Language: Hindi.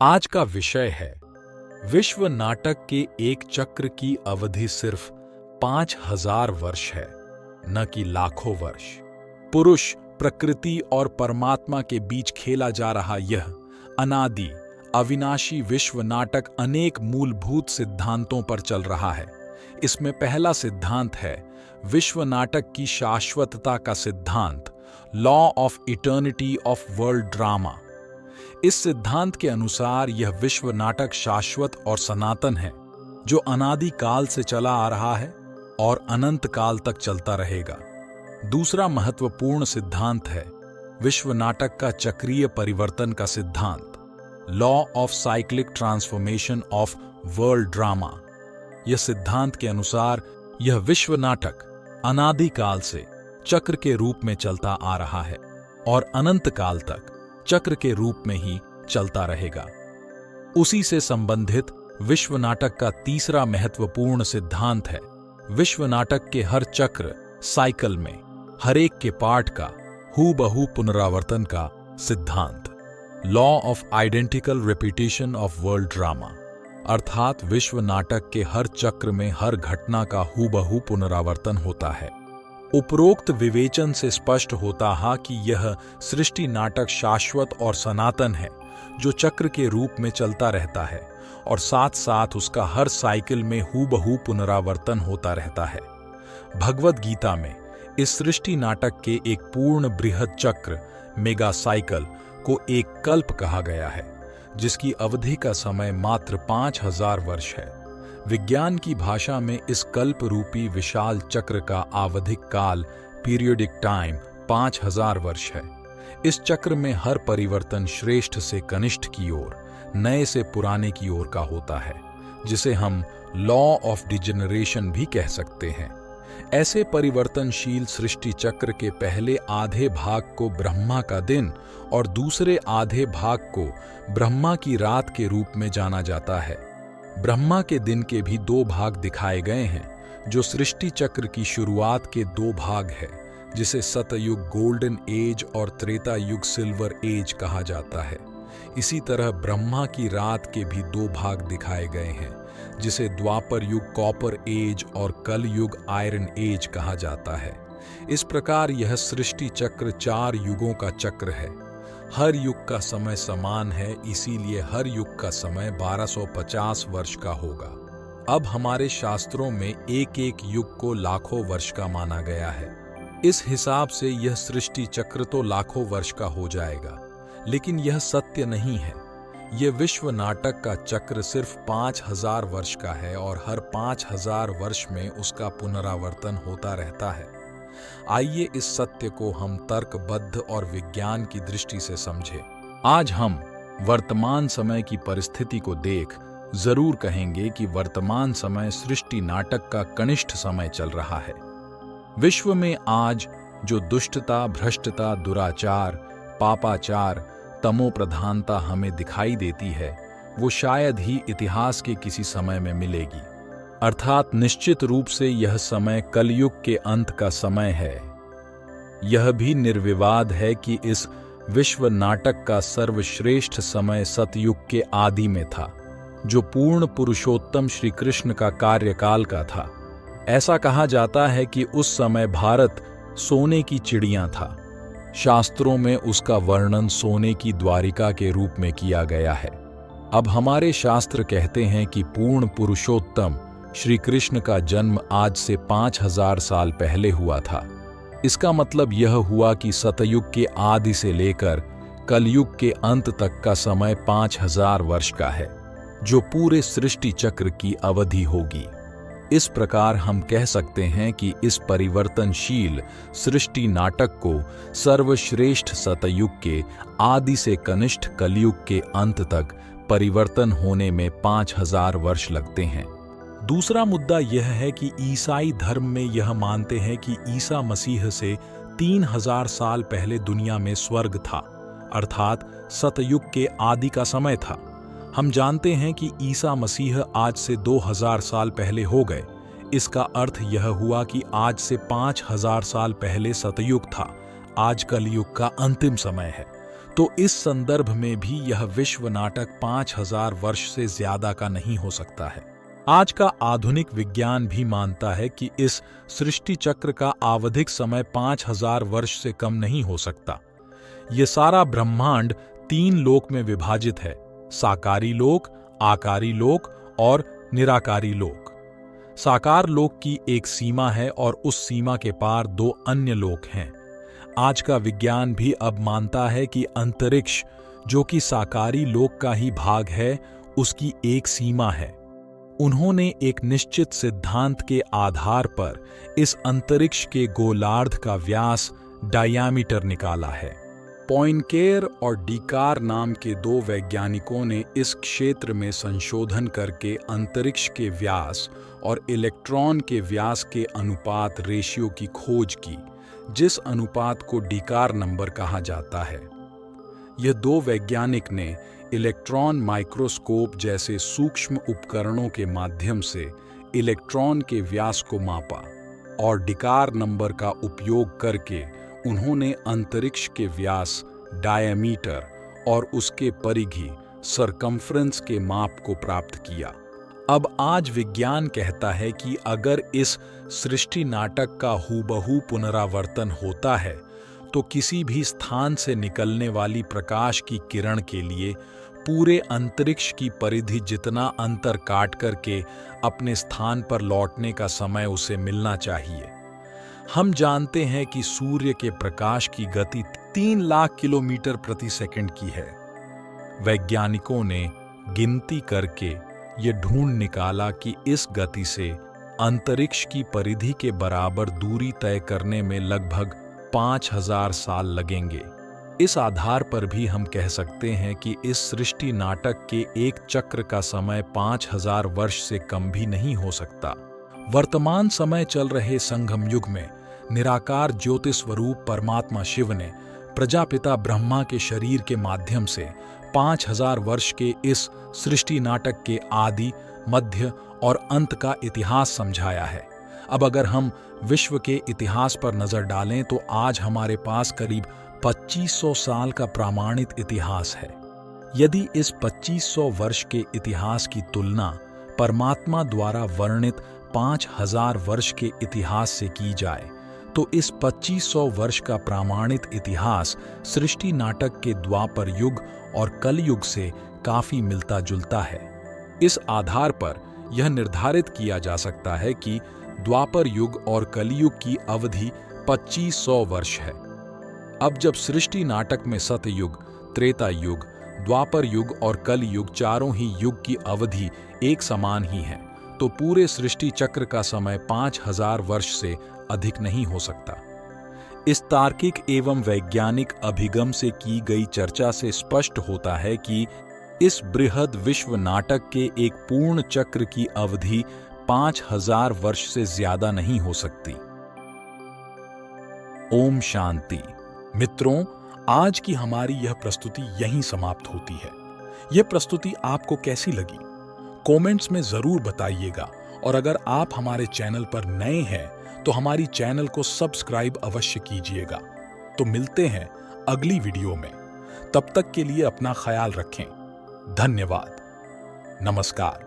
आज का विषय है विश्व नाटक के एक चक्र की अवधि सिर्फ 5000 वर्ष है, न कि लाखों वर्ष। पुरुष, प्रकृति और परमात्मा के बीच खेला जा रहा यह अनादि, अविनाशी विश्व नाटक अनेक मूलभूत सिद्धांतों पर चल रहा है। इसमें पहला सिद्धांत है विश्व नाटक की शाश्वतता का सिद्धांत, law of eternity of world drama. इस सिद्धांत के अनुसार यह विश्व नाटक शाश्वत और सनातन है, जो अनादि काल से चला आ रहा है और अनंत काल तक चलता रहेगा। दूसरा महत्वपूर्ण सिद्धांत है विश्व नाटक का चक्रीय परिवर्तन का सिद्धांत, law of cyclic transformation of world drama. यह सिद्धांत के अनुसार यह विश्व नाटक अनादि काल से चक्र के रूप में चलता आ रहा है और अनंत काल तक चक्र के रूप में ही चलता रहेगा। उसी से संबंधित विश्व नाटक का तीसरा महत्वपूर्ण सिद्धांत है विश्व नाटक के हर चक्र, साइकिल में हर एक के पार्ट का हूबहू पुनरावर्तन का सिद्धांत, law of identical repetition of world drama. अर्थात विश्व नाटक के हर चक्र में हर घटना का हूबहू पुनरावर्तन होता है। उपरोक्त विवेचन से स्पष्ट होता है कि यह सृष्टि नाटक शाश्वत और सनातन है, जो चक्र के रूप में चलता रहता है और साथ साथ उसका हर साइकिल में हूबहू पुनरावर्तन होता रहता है। भगवद गीता में इस सृष्टि नाटक के एक पूर्ण बृहद चक्र, मेगा साइकिल को एक कल्प कहा गया है, जिसकी अवधि का समय मात्र 5000 वर्ष है। विज्ञान की भाषा में इस कल्प रूपी विशाल चक्र का आवधिक काल, पीरियोडिक टाइम, 5000 वर्ष है। इस चक्र में हर परिवर्तन श्रेष्ठ से कनिष्ठ की ओर, नए से पुराने की ओर का होता है, जिसे हम लॉ ऑफ डिजेनरेशन भी कह सकते हैं। ऐसे परिवर्तनशील सृष्टि चक्र के पहले आधे भाग को ब्रह्मा का दिन और दूसरे आधे भाग को ब्रह्मा की रात के रूप में जाना जाता है। ब्रह्मा के दिन के भी 2 भाग दिखाए गए हैं, जो सृष्टि चक्र की शुरुआत के 2 भाग है, जिसे सतयुग गोल्डन एज और त्रेता युग सिल्वर एज कहा जाता है। इसी तरह ब्रह्मा की रात के भी 2 भाग दिखाए गए हैं, जिसे द्वापर युग कॉपर एज और कल युग आयरन एज कहा जाता है। इस प्रकार यह सृष्टि चक्र 4 युगों का चक्र है। हर युग का समय समान है, इसीलिए हर युग का समय 1250 वर्ष का होगा। अब हमारे शास्त्रों में एक एक युग को लाखों वर्ष का माना गया है। इस हिसाब से यह सृष्टि चक्र तो लाखों वर्ष का हो जाएगा, लेकिन यह सत्य नहीं है। यह विश्व नाटक का चक्र सिर्फ 5000 वर्ष का है और हर 5000 वर्ष में उसका पुनरावर्तन होता रहता है। आइए इस सत्य को हम तर्कबद्ध और विज्ञान की दृष्टि से समझें। आज हम वर्तमान समय की परिस्थिति को देख जरूर कहेंगे कि वर्तमान समय सृष्टि नाटक का कनिष्ठ समय चल रहा है। विश्व में आज जो दुष्टता, भ्रष्टता, दुराचार, पापाचार, तमोप्रधानता हमें दिखाई देती है, वो शायद ही इतिहास के किसी समय में मिलेगी। अर्थात निश्चित रूप से यह समय कलयुग के अंत का समय है। यह भी निर्विवाद है कि इस विश्व नाटक का सर्वश्रेष्ठ समय सतयुग के आदि में था, जो पूर्ण पुरुषोत्तम श्री कृष्ण का कार्यकाल का था। ऐसा कहा जाता है कि उस समय भारत सोने की चिड़िया था। शास्त्रों में उसका वर्णन सोने की द्वारिका के रूप में किया गया है। अब हमारे शास्त्र कहते हैं कि पूर्ण पुरुषोत्तम श्री कृष्ण का जन्म आज से 5000 साल पहले हुआ था। इसका मतलब यह हुआ कि सतयुग के आदि से लेकर कलयुग के अंत तक का समय 5000 वर्ष का है, जो पूरे सृष्टि चक्र की अवधि होगी। इस प्रकार हम कह सकते हैं कि इस परिवर्तनशील सृष्टि नाटक को सर्वश्रेष्ठ सतयुग के आदि से कनिष्ठ कलयुग के अंत तक परिवर्तन होने में 5000 वर्ष लगते हैं। दूसरा मुद्दा यह है कि ईसाई धर्म में यह मानते हैं कि ईसा मसीह से 3000 साल पहले दुनिया में स्वर्ग था, अर्थात सतयुग के आदि का समय था। हम जानते हैं कि ईसा मसीह आज से 2000 साल पहले हो गए। इसका अर्थ यह हुआ कि आज से 5000 साल पहले सतयुग था, आज कलयुग का अंतिम समय है। तो इस संदर्भ में भी यह विश्व नाटक 5000 वर्ष से ज्यादा का नहीं हो सकता है। आज का आधुनिक विज्ञान भी मानता है कि इस सृष्टि चक्र का आवधिक समय 5000 वर्ष से कम नहीं हो सकता। ये सारा ब्रह्मांड 3 लोक में विभाजित है: साकारी लोक, आकारी लोक और निराकारी लोक। साकार लोक की एक सीमा है और उस सीमा के पार 2 अन्य लोक हैं। आज का विज्ञान भी अब मानता है कि अंतरिक्ष, जो कि साकारी लोक का ही भाग है, उसकी एक सीमा है। उन्होंने एक निश्चित सिद्धांत के आधार पर इस अंतरिक्ष के गोलार्ध का व्यास डायमीटर निकाला है। पॉइनकेयर और डिकार नाम के 2 वैज्ञानिकों ने इस क्षेत्र में संशोधन करके अंतरिक्ष के व्यास और इलेक्ट्रॉन के व्यास के अनुपात रेशियो की खोज की, जिस अनुपात को डिकार नंबर कहा जाता है। यह 2 वैज्ञानिक ने इलेक्ट्रॉन माइक्रोस्कोप जैसे सूक्ष्म उपकरणों के माध्यम से इलेक्ट्रॉन के व्यास को मापा और डिकार नंबर का उपयोग करके उन्होंने अंतरिक्ष के व्यास डायमीटर और उसके परिधि सरकमफ्रेंस के माप को प्राप्त किया। अब आज विज्ञान कहता है कि अगर इस सृष्टि नाटक का हूबहू पुनरावर्तन होता है तो किसी भी स्थान से निकलने वाली प्रकाश की किरण के लिए पूरे अंतरिक्ष की परिधि जितना अंतर काट करके अपने स्थान पर लौटने का समय उसे मिलना चाहिए। हम जानते हैं कि सूर्य के प्रकाश की गति 3 लाख किलोमीटर प्रति सेकंड की है। वैज्ञानिकों ने गिनती करके ये ढूंढ निकाला कि इस गति से अंतरिक्ष की परिधि के बराबर दूरी तय करने में लगभग 5000 साल लगेंगे। इस आधार पर भी हम कह सकते हैं कि इस सृष्टि नाटक के एक चक्र का समय 5000 वर्ष से कम भी नहीं हो सकता। वर्तमान समय चल रहे संगम युग में निराकार ज्योति स्वरूप परमात्मा शिव ने प्रजापिता ब्रह्मा के शरीर के माध्यम से 5000 वर्ष के इस सृष्टि नाटक के आदि, मध्य और अंत का इतिहास समझाया है। अब अगर हम विश्व के इतिहास पर नजर डालें तो आज हमारे पास करीब 2500 साल का प्रमाणित इतिहास है। यदि इस 2500 वर्ष के इतिहास की तुलना परमात्मा द्वारा वर्णित 5000 वर्ष के इतिहास से की जाए तो इस 2500 वर्ष का प्रमाणित इतिहास सृष्टि नाटक के द्वापर युग और कलयुग से काफी मिलता जुलता है। इस आधार पर यह निर्धारित किया जा सकता है कि द्वापर युग और कलयुग की अवधि 2500 वर्ष है। अब जब सृष्टि नाटक में सतयुग, त्रेता युग, द्वापर युग और कलयुग चारों ही युग की अवधि एक समान ही है, तो पूरे सृष्टि चक्र का समय 5000 वर्ष से अधिक नहीं हो सकता। इस तार्किक एवं वैज्ञानिक अभिगम से की गई चर्चा से स्पष्ट होता है कि इस बृहद विश्व नाटक के एक पूर्ण चक्र की अवधि 5000 वर्ष से ज्यादा नहीं हो सकती। ओम शांति। मित्रों, आज की हमारी यह प्रस्तुति यहीं समाप्त होती है। यह प्रस्तुति आपको कैसी लगी? कमेंट्स में जरूर बताइएगा और अगर आप हमारे चैनल पर नए हैं तो हमारी चैनल को सब्सक्राइब अवश्य कीजिएगा। तो मिलते हैं अगली वीडियो में। तब तक के लिए अपना ख्याल रखें। धन्यवाद। नमस्कार।